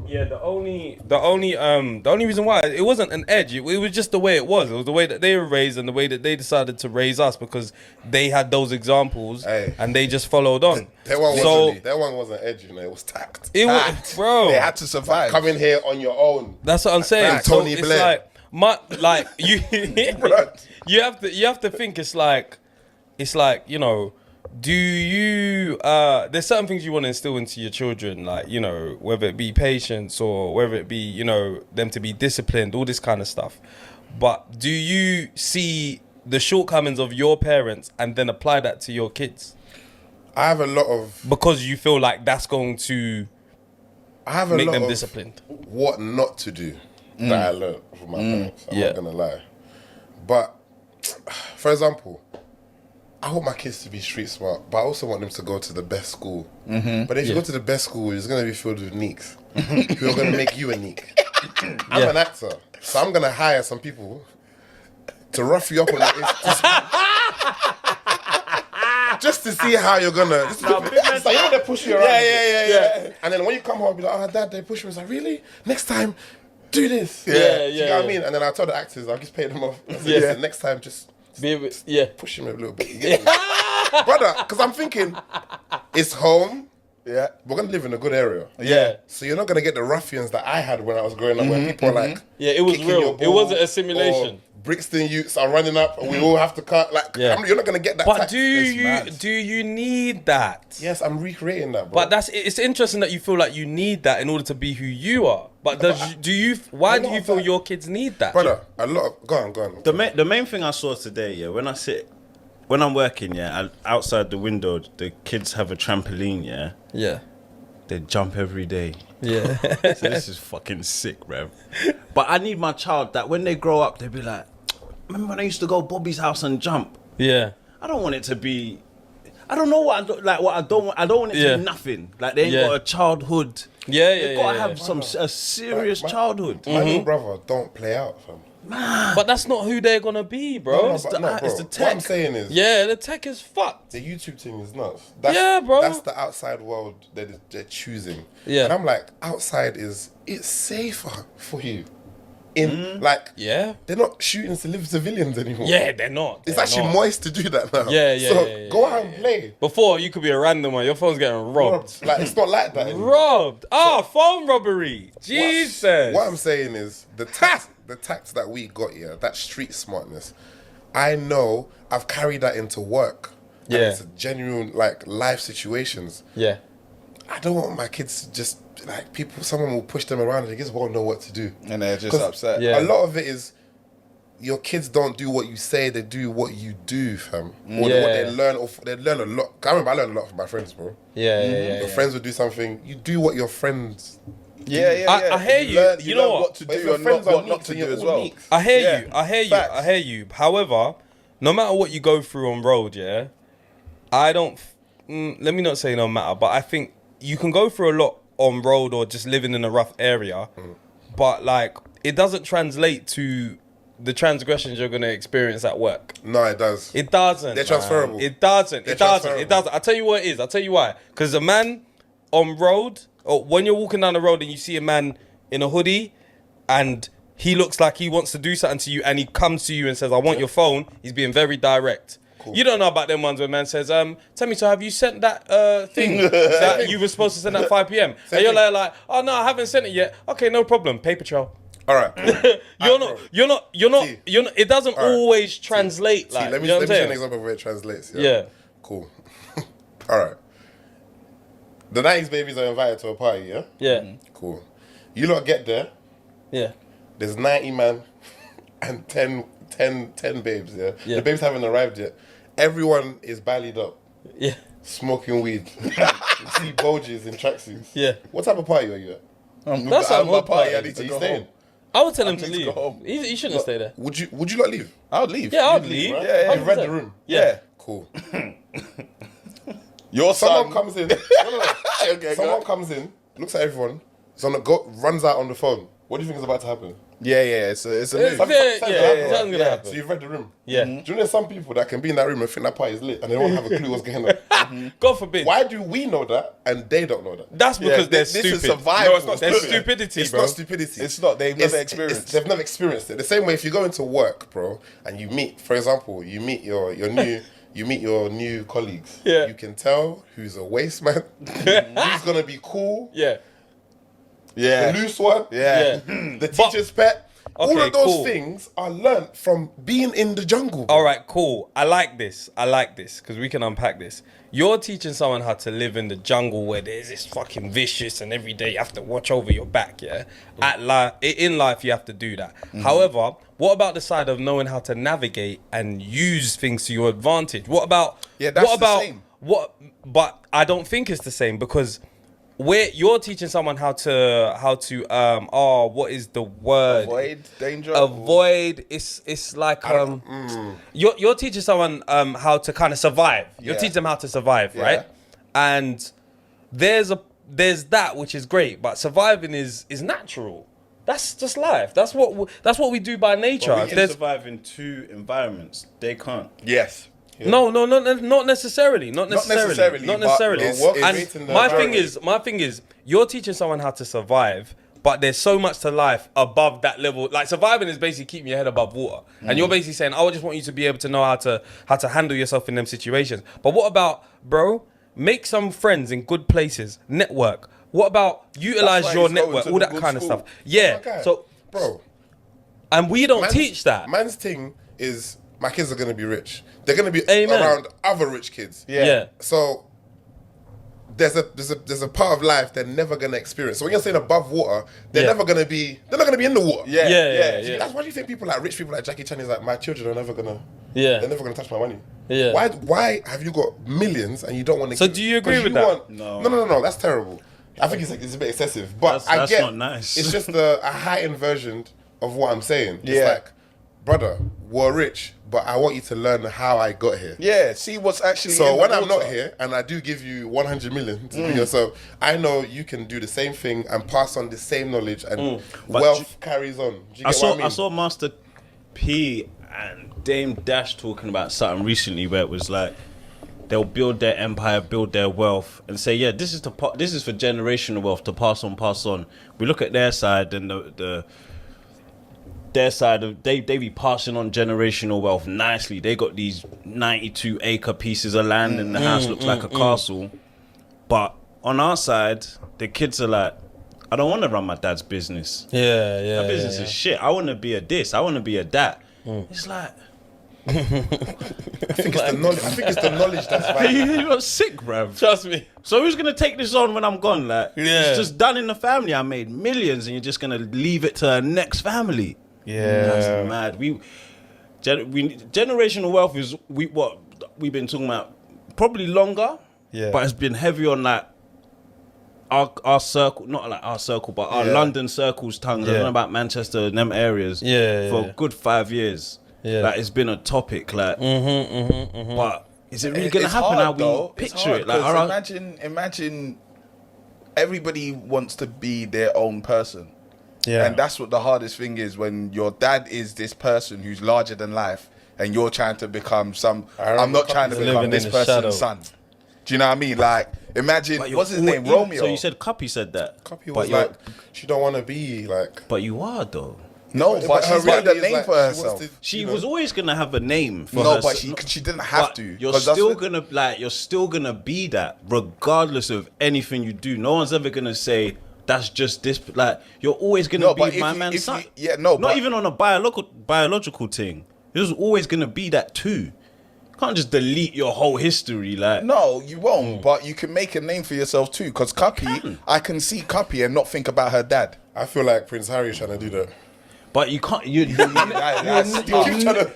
Yeah, the only reason why it wasn't an edge, it was just the way it was. It was the way that they were raised and the way that they decided to raise us because they had those examples and they just followed on. That one wasn't edge, you know. It was tact. It was, bro. They had to survive. Come in here on your own. That's what I'm saying. Like Tony Blair. You have to think it's like you know. Do you there's certain things you want to instill into your children, like, you know, whether it be patience or whether it be, you know, them to be disciplined, all this kind of stuff. But do you see the shortcomings of your parents and then apply that to your kids? I have a lot of... Because you feel like that's going to make them disciplined. What not to do that I learned from my parents. I'm not going to lie. But, for example... I want my kids to be street smart, but I also want them to go to the best school. But if you go to the best school, it's going to be filled with neeks who are going to make you a neek. I'm an actor, so I'm going to hire some people to rough you up on just to see how you're going to... It's like, you know, they push you around. Yeah. And then when you come home, be like, oh, Dad, they push me. It's like, really? Next time, do this. You know what I mean? And then I tell the actors, I'll just pay them off. I say, listen, next time, just... push him a little bit, brother. Because I'm thinking, it's home. Yeah, we're gonna live in a good area. Yeah, so you're not gonna get the ruffians that I had when I was growing up, where people are like, it was real. It wasn't a simulation. Brixton youths are running up, and we all have to cut. Like, you're not gonna get that. But do you need that? Yes, I'm recreating that, bro. But it's interesting that you feel like you need that in order to be who you are. But why do you feel your kids need that? Brother, a lot of... Go on. The main thing I saw today, when I'm working, outside the window, the kids have a trampoline, they jump every day. Yeah. So this is fucking sick, bruv. But I need my child that when they grow up, they'll be like, remember when I used to go Bobby's house and jump? Yeah. I don't want it to be... I don't know what I don't want it to be nothing. Like, they ain't got a childhood. They gotta have a serious childhood. My little brother don't play out, fam. Man. But that's not who they're gonna be, bro. It's the tech. What I'm saying is... Yeah, the tech is fucked. The YouTube thing is nuts. Bro. That's the outside world that they're choosing. Yeah. And I'm like, outside it's safer for you. They're not shooting civilians anymore. Yeah, they're not. It's actually moist to do that now. So go out and play. Before, you could be a random one. Your phone's getting robbed. Like, it's not like that anymore. Robbed. Phone robbery. Jesus. What I'm saying is the tact that we got here, that street smartness, I know I've carried that into work. And it's genuine, like, life situations. Yeah. I don't want my kids to just... Like, someone will push them around and they just won't know what to do. And they're just upset. A lot of it is your kids don't do what you say, they do what you do, fam. Or what they learn. They learn a lot. I remember I learned a lot from my friends, bro. Your friends would do something, you do what your friends do. I hear you. You know what to do and what not to do as well. I hear you. However, no matter what you go through on road, I don't... let me not say no matter, but I think you can go through a lot on road or just living in a rough area, but like it doesn't translate to the transgressions you're gonna experience at work. No, it does. It doesn't. They're transferable. It doesn't. It doesn't. I'll tell you what it is. I'll tell you why. Because a man on road, or when you're walking down the road and you see a man in a hoodie and he looks like he wants to do something to you and he comes to you and says, I want your phone, he's being very direct. Cool. You don't know about them ones where man says, tell me, so have you sent that thing that you were supposed to send at 5 p.m? And you're like, oh no, I haven't sent it yet. Okay, no problem. Paper trail. All right. You're not. It doesn't always translate. Like, let me see an example of where it translates. Yeah. Cool. All right. The 90s babies are invited to a party, yeah? Yeah. Cool. You lot get there. Yeah. There's 90 man and 10 babes, yeah? The babes haven't arrived yet. Everyone is ballied up. Yeah. Smoking weed. You see Boges in tracksuits. Yeah. What type of party are you at? That's not my party. I need to go home. I would tell him to leave. He shouldn't stay there. Would you not leave? I would leave. Yeah, I would leave. Right? Yeah. You've read the room. Yeah. Cool. Someone comes in. Someone comes in, looks at everyone, runs out on the phone. What do you think is about to happen? Yeah, it's a move. It's gonna happen. So you've read the room. Yeah. Do you know there's some people that can be in that room and think that party is lit and they don't have a clue what's going on? God forbid. Why do we know that and they don't know that? That's because they're this is stupid. survival. No, it's not There's stupid. stupidity, It's bro. not stupidity. It's not. They've never experienced. They've never experienced it. The same way if you go into work, bro, and you meet, for example, you meet your new. You meet your new colleagues. Yeah. You can tell who's a waste man, who's gonna be cool, Yeah. the loose one, Yeah. the teacher's pet. All Okay, of those cool. things are learnt from being in the jungle. Bro. All right, cool. I like this because we can unpack this. You're teaching someone how to live in the jungle where there's this fucking vicious and every day you have to watch over your back, yeah? In life, you have to do that. However, what about the side of knowing how to navigate and use things to your advantage? What about... Yeah, that's what about, the same. But I don't think it's the same because... you're teaching someone how to what is the word? Avoid danger. Avoid. It's like you're teaching someone how to kind of survive. You're Yeah. teaching them how to survive, right? And there's that which is great, but surviving is natural. That's just life. That's what we do by nature. We can survive in two environments. They can't. Yes. Yeah. No, not necessarily. Not necessarily. but And my thing is, you're teaching someone how to survive, but there's so much to life above that level. Like surviving is basically keeping your head above water, and you're basically saying, "I just want you to be able to know how to handle yourself in them situations." But what about, bro? Make some friends in good places. Network. What about utilize your network? All that kind of stuff. Yeah. Okay. So, bro, and we don't teach that. Man's thing is my kids are gonna be rich. They're gonna be Amen. around other rich kids. Yeah. So there's a part of life they're never gonna experience. So when you're saying above water, they're not gonna be in the water. Yeah. That's why do you think people like rich people like Jackie Chan is like, my children are never gonna they're never gonna touch my money. Yeah. Why have you got millions and you don't want to? So do you agree with that? No. That's terrible. I think it's a bit excessive. But That's not nice. It's just a heightened version of what I'm saying. It's like, brother, we're rich, but I want you to learn how I got here. Yeah, see what's actually. So in when the I'm water. not here and I do give you 100 million to be yourself, I know you can do the same thing and pass on the same knowledge and wealth carries on. Do you get what I mean? I saw Master P and Dame Dash talking about something recently where it was like they'll build their empire, build their wealth, and say, yeah, this is for generational wealth to pass on. We look at their side and their side of they be passing on generational wealth nicely. They got these 92-acre pieces of land and the house looks like a castle. But on our side, the kids are like, I don't want to run my dad's business. Yeah. That business is shit. I want to be a this. I want to be a that. It's like I think it's the knowledge that's vital. you're sick, bruv. Trust me. So who's gonna take this on when I'm gone? Like, Yeah. it's just done in the family. I made millions, and you're just gonna leave it to the next family. Yeah. That's mad. We generational wealth is what we've been talking about probably longer. Yeah. But it's been heavy on like our circle, not like our circle, but our London circle's tongues. I don't know about Manchester and them areas. For a good 5 years. Yeah. Like it's been a topic. Like, but is it really gonna It's happen? hard, How we though. picture It's hard, it? Like, 'cause imagine everybody wants to be their own person. Yeah. And that's what the hardest thing is, when your dad is this person who's larger than life and you're trying to become I'm not trying to Living become in this the person's shadow. son. Do you know what I mean? Like, imagine, But what's his you're name? always- Romeo. So you said Cuppy said that. Copy was like, she don't want to be like. But you are though. no, but her she's made reality a is name like, for she wants herself. to, She you know. was always gonna have a name for No, herself. but she didn't have But to. You're 'cause that's still what- you're still gonna be that regardless of anything you do. No one's ever gonna say that's just this. Like, you're always gonna No, but be if my you- man's if son. you- yeah, no, not but- even on a biological thing. You're always gonna be that too. You can't just delete your whole history. Like, No, you won't. But you can make a name for yourself too. Because Cuppy, I can see Cuppy and not think about her dad. I feel like Prince Harry's trying to do that. but you can't. That's You keep trying to